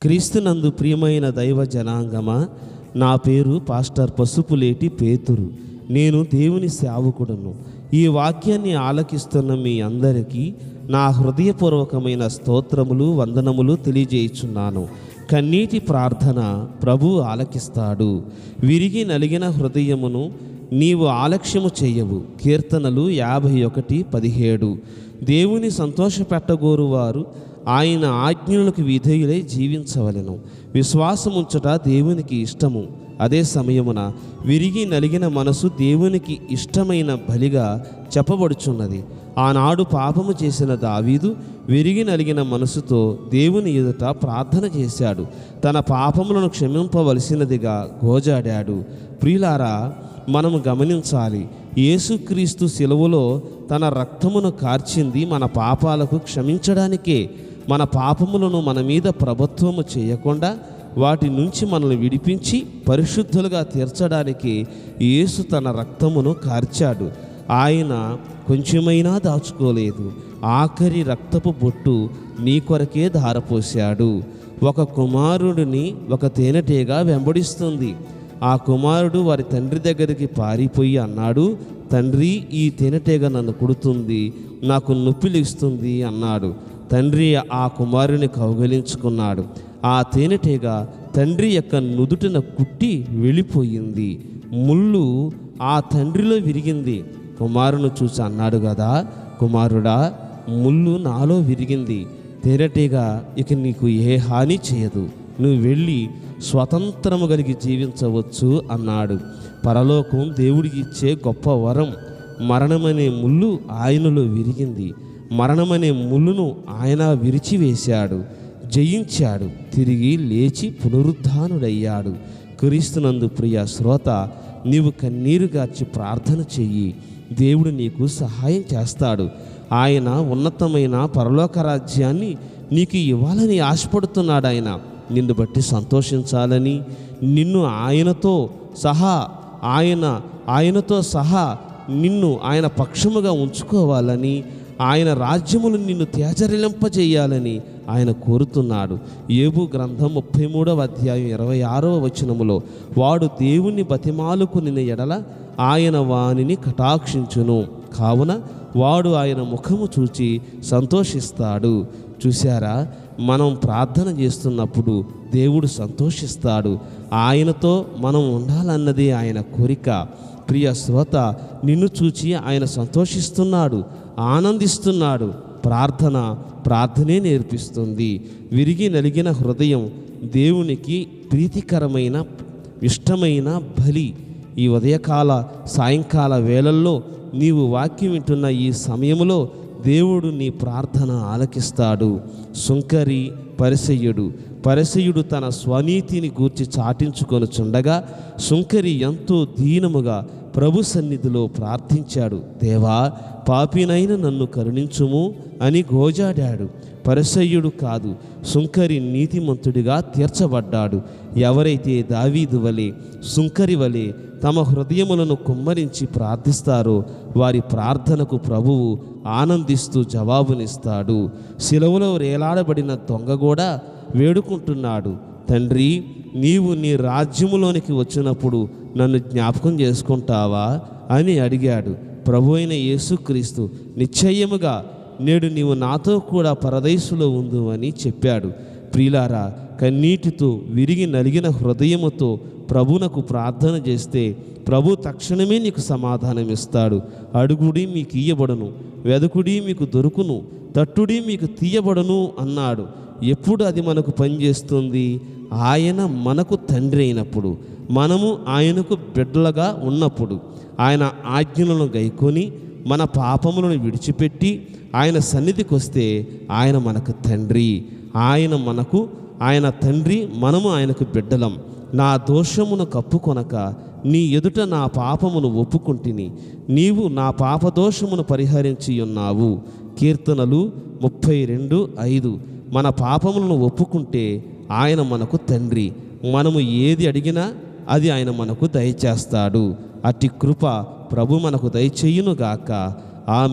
క్రీస్తునందు ప్రియమైన దైవ జనాంగమా, నా పేరు పాస్టర్ పసుపులేటి పేతురు. నేను దేవుని సేవకుడను. ఈ వాక్యాన్ని ఆలకిస్తున్న మీ అందరికీ నా హృదయపూర్వకమైన స్తోత్రములు, వందనములు తెలియజేయుచున్నాను. కన్నీటి ప్రార్థన ప్రభు ఆలకిస్తాడు. విరిగి నలిగిన హృదయమును నీవు ఆలక్ష్యము చేయవు. కీర్తనలు 51:17. దేవుని సంతోషపెట్టగోరువారు ఆయన ఆజ్ఞలకు విధేయులై జీవించవలెను. విశ్వాసముంచుట దేవునికి ఇష్టము. అదే సమయమున విరిగి నలిగిన మనసు దేవునికి ఇష్టమైన బలిగా చెప్పబడుచున్నది. ఆనాడు పాపము చేసిన దావీదు విరిగి నలిగిన మనసుతో దేవుని ఎదుట ప్రార్థన చేశాడు. తన పాపములను క్షమింపవలసినదిగా గోజాడాడు. ప్రియులారా, మనము గమనించాలి, యేసుక్రీస్తు శిలువలో తన రక్తమును కార్చింది మన పాపాలకు క్షమించడానికే. మన పాపములను మన మీద ప్రభుత్వము చేయకుండా వాటి నుంచి మనల్ని విడిపించి పరిశుద్ధులుగా తీర్చడానికి యేసు తన రక్తమును కార్చాడు. ఆయన కొంచెమైనా దాచుకోలేదు. ఆఖరి రక్తపు బొట్టు నీ కొరకే ధారపోశాడు. ఒక కుమారుడిని ఒక తేనెటీగ వెంబడిస్తుంది. ఆ కుమారుడు వారి తండ్రి దగ్గరికి పారిపోయి అన్నాడు, తండ్రి, ఈ తేనెటీగ నన్ను కుడుతుంది, నాకు నొప్పిలిస్తుంది అన్నాడు. తండ్రి ఆ కుమారుని కౌగలించుకున్నాడు. ఆ తేనెటీగ తండ్రి యొక్క నుదుటిన కుట్టి వెళ్ళిపోయింది. ముళ్ళు ఆ తండ్రిలో విరిగింది. కుమారుని చూసి అన్నాడు కదా, కుమారుడా, ముళ్ళు నాలో విరిగింది. తేనెటీగ ఇక నీకు ఏ హాని చేయదు. నువ్వు వెళ్ళి స్వతంత్రము కలిగి జీవించవచ్చు అన్నాడు. పరలోకం దేవుడికి ఇచ్చే గొప్ప వరం. మరణమనే ముళ్ళు ఆయనలో విరిగింది. మరణమనే ముళ్ళును ఆయన విరిచివేశాడు, జయించాడు, తిరిగి లేచి పునరుద్ధానుడయ్యాడు. క్రీస్తునందు ప్రియ శ్రోత, నీవు కన్నీరు గార్చి ప్రార్థన చెయ్యి. దేవుడు నీకు సహాయం చేస్తాడు. ఆయన ఉన్నతమైన పరలోక రాజ్యాన్ని నీకు ఇవ్వాలని ఆశపడుతున్నాడు. ఆయన నిన్ను బట్టి సంతోషించాలని, నిన్ను ఆయనతో సహా నిన్ను ఆయన పక్షముగా ఉంచుకోవాలని, ఆయన రాజ్యములు నిన్ను తేజరిలింపజేయాలని ఆయన కోరుతున్నాడు. యోబు గ్రంథం 33:26 వాడు దేవుని బతిమాలుకుని ఎడల ఆయన వానిని కటాక్షించును, కావున వాడు ఆయన ముఖము చూచి సంతోషిస్తాడు. చూశారా, మనం ప్రార్థన చేస్తున్నప్పుడు దేవుడు సంతోషిస్తాడు. ఆయనతో మనం ఉండాలన్నది ఆయన కోరిక. ప్రియ శ్రోత, నిన్ను చూచి ఆయన సంతోషిస్తున్నాడు, ఆనందిస్తున్నాడు. ప్రార్థనే నేర్పిస్తుంది. విరిగి నలిగిన హృదయం దేవునికి ప్రీతికరమైన, ఇష్టమైన బలి. ఈ ఉదయకాల సాయంకాల వేళల్లో నీవు వాక్యం వింటున్న ఈ సమయంలో దేవుడు నీ ప్రార్థన ఆలకిస్తాడు. సుంకరి పరిసయ్యుడు తన స్వనీతిని గూర్చి చాటించుకొనుచుండగా సుంకరి ఎంతో దీనముగా ప్రభు సన్నిధిలో ప్రార్థించాడు. దేవా, పాపినైన నన్ను కరుణించుము అని గోజాడాడు. పరిసయ్యుడు కాదు, సుంకరి నీతిమంతుడిగా తీర్చబడ్డాడు. ఎవరైతే దావీదు వలె, సుంకరి వలె తమ హృదయములను కుమ్మరించి ప్రార్థిస్తారో వారి ప్రార్థనకు ప్రభువు ఆనందిస్తూ జవాబునిస్తాడు. శిలువలో వేలాడబడిన దొంగ కూడా వేడుకుంటున్నాడు, తండ్రి, నీవు నీ రాజ్యములోనికి వచ్చినప్పుడు నన్ను జ్ఞాపకం చేసుకుంటావా అని అడిగాడు. ప్రభు అయిన యేసుక్రీస్తు నిశ్చయముగా నేడు నీవు నాతో కూడా పరదైసులో ఉండు అని చెప్పాడు. ప్రియులారా, కన్నీటితో విరిగి నలిగిన హృదయముతో ప్రభునకు ప్రార్థన చేస్తే ప్రభు తక్షణమే నీకు సమాధానం ఇస్తాడు. అడుగుడి మీకు ఇయ్యబడును, వెదుకుడి మీకు దొరుకును, తట్టుడి మీకు తీయబడును అన్నాడు. ఎప్పుడు అది మనకు పనిచేస్తుంది? ఆయన మనకు తండ్రి అయినప్పుడు, మనము ఆయనకు బిడ్డలుగా ఉన్నప్పుడు. ఆయన ఆజ్ఞలను గైకొని మన పాపములను విడిచిపెట్టి ఆయన సన్నిధికి వస్తే ఆయన మనకు తండ్రి. ఆయన తండ్రి, మనము ఆయనకు బిడ్డలం. నా దోషమును కప్పుకొనక నీ ఎదుట నా పాపమును ఒప్పుకుంటిని, నీవు నా పాపదోషమును పరిహరించి ఉన్నావు. కీర్తనలు 32:5. మన పాపములను ఒప్పుకుంటే ఆయన మనకు తండ్రి. మనము ఏది అడిగినా అది ఆయన మనకు దయచేస్తాడు. అట్టి కృప ప్రభు మనకు దయచేయునుగాక. ఆమె